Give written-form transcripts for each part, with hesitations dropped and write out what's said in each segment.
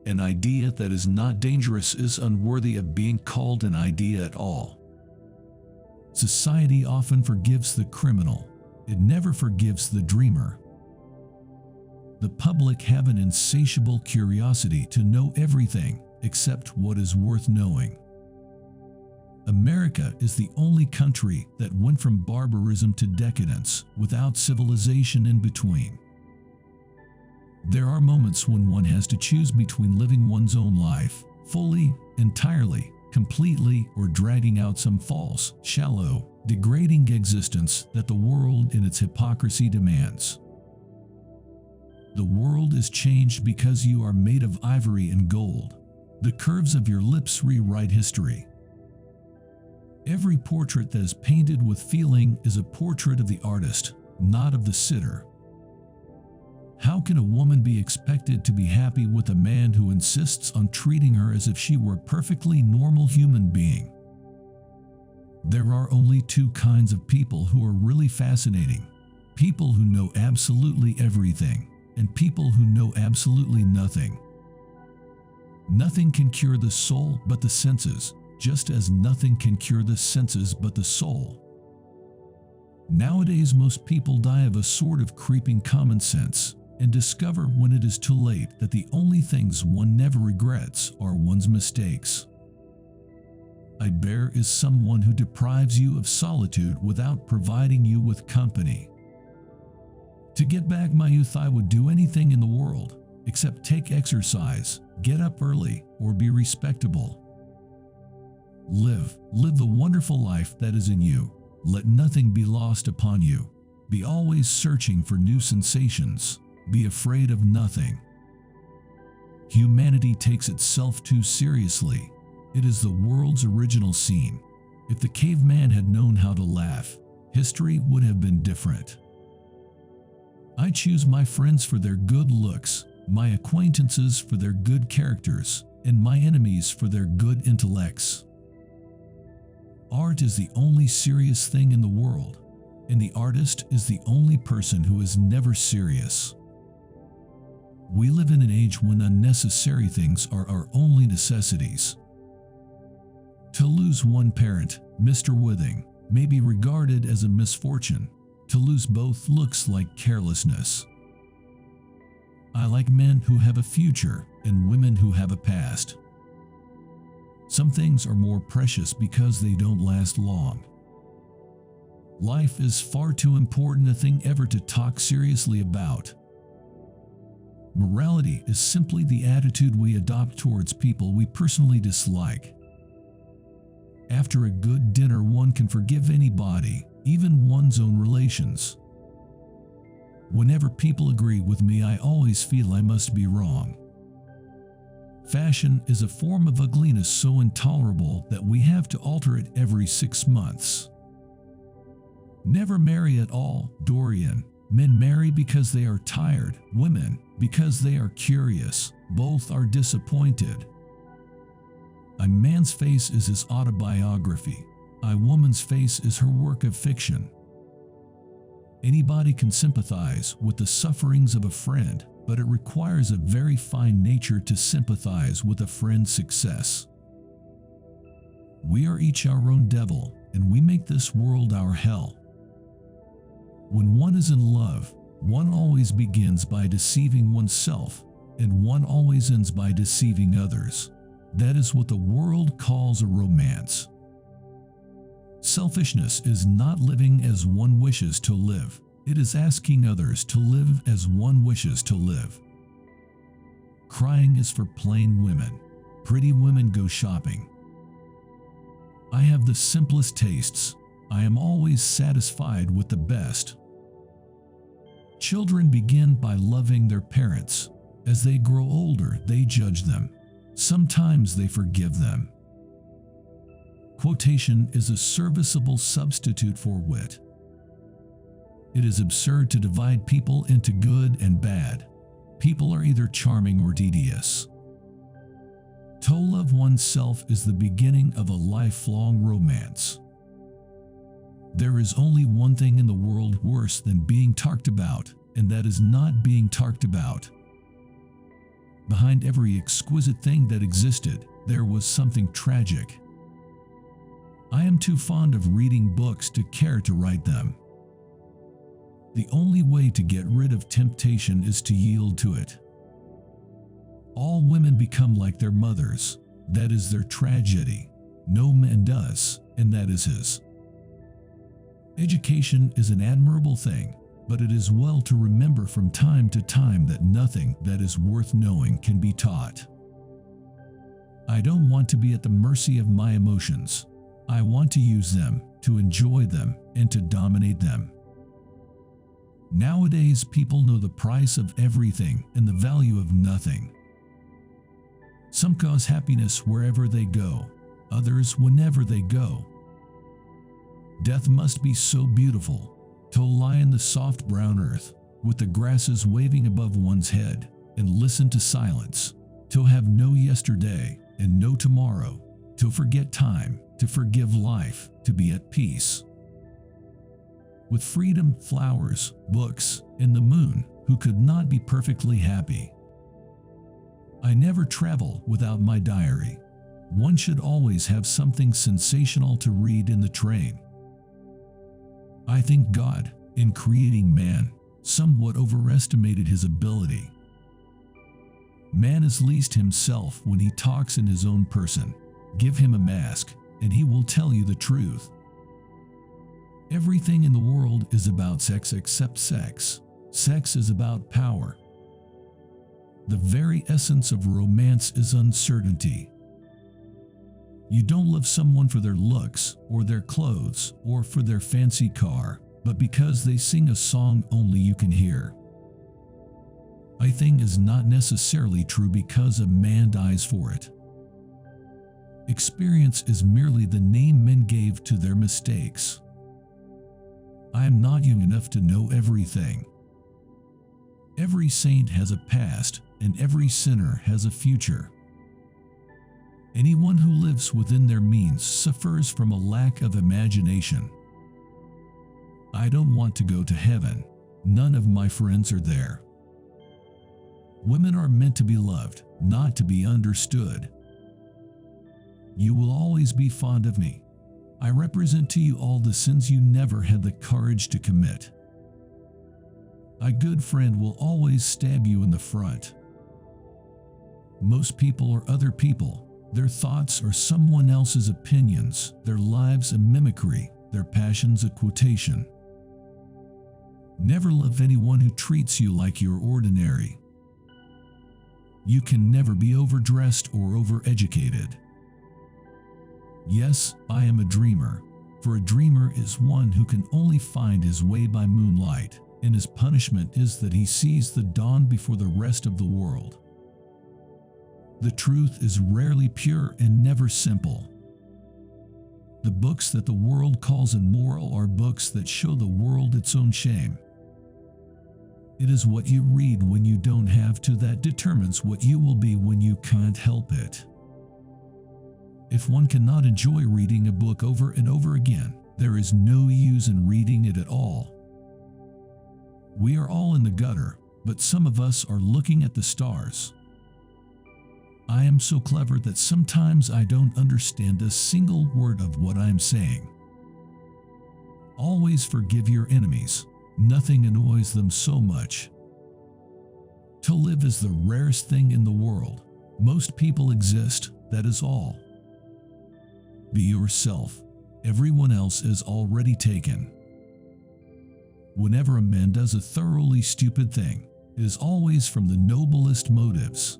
An idea that is not dangerous is unworthy of being called an idea at all. Society often forgives the criminal. It never forgives the dreamer. The public have an insatiable curiosity to know everything except what is worth knowing. America is the only country that went from barbarism to decadence without civilization in between. There are moments when one has to choose between living one's own life, fully, entirely, completely, or dragging out some false, shallow, degrading existence that the world in its hypocrisy demands. The world is changed because you are made of ivory and gold. The curves of your lips rewrite history. Every portrait that is painted with feeling is a portrait of the artist, not of the sitter. How can a woman be expected to be happy with a man who insists on treating her as if she were a perfectly normal human being? There are only two kinds of people who are really fascinating: people who know absolutely everything, and people who know absolutely nothing. Nothing can cure the soul but the senses, just as nothing can cure the senses but the soul. Nowadays, most people die of a sort of creeping common sense and discover when it is too late that the only things one never regrets are one's mistakes. A bear is someone who deprives you of solitude without providing you with company. To get back my youth, I would do anything in the world except take exercise, get up early, or be respectable. Live the wonderful life that is in you. Let nothing be lost upon you. Be always searching for new sensations. Be afraid of nothing. Humanity takes itself too seriously. It is the world's original scene. If the caveman had known how to laugh, history would have been different. I choose my friends for their good looks, my acquaintances for their good characters, and my enemies for their good intellects. Art is the only serious thing in the world, and the artist is the only person who is never serious. We live in an age when unnecessary things are our only necessities. To lose one parent, Mr. Withing, may be regarded as a misfortune. To lose both looks like carelessness. I like men who have a future and women who have a past. Some things are more precious because they don't last long. Life is far too important a thing ever to talk seriously about. Morality is simply the attitude we adopt towards people we personally dislike. After a good dinner, one can forgive anybody, even one's own relations. Whenever people agree with me, I always feel I must be wrong. Fashion is a form of ugliness so intolerable that we have to alter it every 6 months. Never marry at all, Dorian. Men marry because they are tired, women because they are curious. Both are disappointed. A man's face is his autobiography. A woman's face is her work of fiction. Anybody can sympathize with the sufferings of a friend, but it requires a very fine nature to sympathize with a friend's success. We are each our own devil, and we make this world our hell. When one is in love, one always begins by deceiving oneself, and one always ends by deceiving others. That is what the world calls a romance. Selfishness is not living as one wishes to live. It is asking others to live as one wishes to live. Crying is for plain women. Pretty women go shopping. I have the simplest tastes. I am always satisfied with the best. Children begin by loving their parents. As they grow older, they judge them. Sometimes they forgive them. Quotation is a serviceable substitute for wit. It is absurd to divide people into good and bad. People are either charming or tedious. To love oneself is the beginning of a lifelong romance. There is only one thing in the world worse than being talked about, and that is not being talked about. Behind every exquisite thing that existed, there was something tragic. I am too fond of reading books to care to write them. The only way to get rid of temptation is to yield to it. All women become like their mothers. That is their tragedy. No man does, and that is his. Education is an admirable thing, but it is well to remember from time to time that nothing that is worth knowing can be taught. I don't want to be at the mercy of my emotions. I want to use them, to enjoy them, and to dominate them. Nowadays, people know the price of everything and the value of nothing. Some cause happiness wherever they go, others whenever they go. Death must be so beautiful, to lie in the soft brown earth, with the grasses waving above one's head, and listen to silence, to have no yesterday and no tomorrow, to forget time, to forgive life, to be at peace. With freedom, flowers, books, and the moon, who could not be perfectly happy? I never travel without my diary. One should always have something sensational to read in the train. I think God, in creating man, somewhat overestimated his ability. Man is least himself when he talks in his own person. Give him a mask, and he will tell you the truth. Everything in the world is about sex except sex. Sex is about power. The very essence of romance is uncertainty. You don't love someone for their looks, or their clothes, or for their fancy car, but because they sing a song only you can hear. A thing is not necessarily true because a man dies for it. Experience is merely the name men gave to their mistakes. I am not young enough to know everything. Every saint has a past, and every sinner has a future. Anyone who lives within their means suffers from a lack of imagination. I don't want to go to heaven. None of my friends are there. Women are meant to be loved, not to be understood. You will always be fond of me. I represent to you all the sins you never had the courage to commit. A good friend will always stab you in the front. Most people are other people. Their thoughts are someone else's opinions, their lives a mimicry, their passions a quotation. Never love anyone who treats you like you're ordinary. You can never be overdressed or overeducated. Yes, I am a dreamer, for a dreamer is one who can only find his way by moonlight, and his punishment is that he sees the dawn before the rest of the world. The truth is rarely pure and never simple. The books that the world calls immoral are books that show the world its own shame. It is what you read when you don't have to that determines what you will be when you can't help it. If one cannot enjoy reading a book over and over again, there is no use in reading it at all. We are all in the gutter, but some of us are looking at the stars. I am so clever that sometimes I don't understand a single word of what I am saying. Always forgive your enemies. Nothing annoys them so much. To live is the rarest thing in the world. Most people exist, that is all. Be yourself. Everyone else is already taken. Whenever a man does a thoroughly stupid thing, it is always from the noblest motives.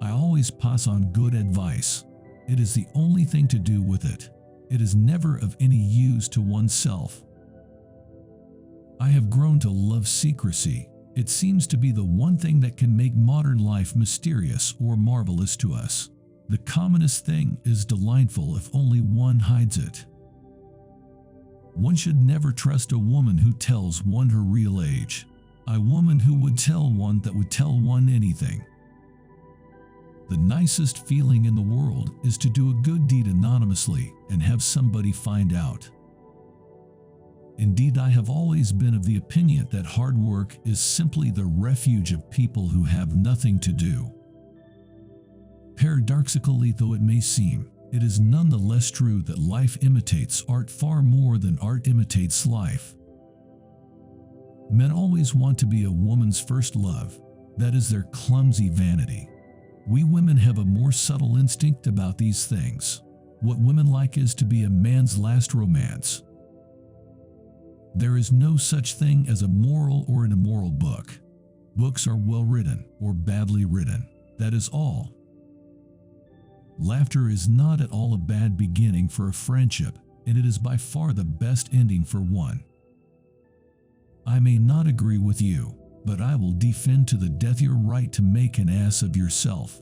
I always pass on good advice. It is the only thing to do with it. It is never of any use to oneself. I have grown to love secrecy. It seems to be the one thing that can make modern life mysterious or marvelous to us. The commonest thing is delightful if only one hides it. One should never trust a woman who tells one her real age. A woman who would tell one that would tell one anything. The nicest feeling in the world is to do a good deed anonymously and have somebody find out. Indeed, I have always been of the opinion that hard work is simply the refuge of people who have nothing to do. Paradoxically though it may seem, it is none the less true that life imitates art far more than art imitates life. Men always want to be a woman's first love. That is their clumsy vanity. We women have a more subtle instinct about these things. What women like is to be a man's last romance. There is no such thing as a moral or an immoral book. Books are well written or badly written. That is all. Laughter is not at all a bad beginning for a friendship, and it is by far the best ending for one. I may not agree with you, but I will defend to the death your right to make an ass of yourself.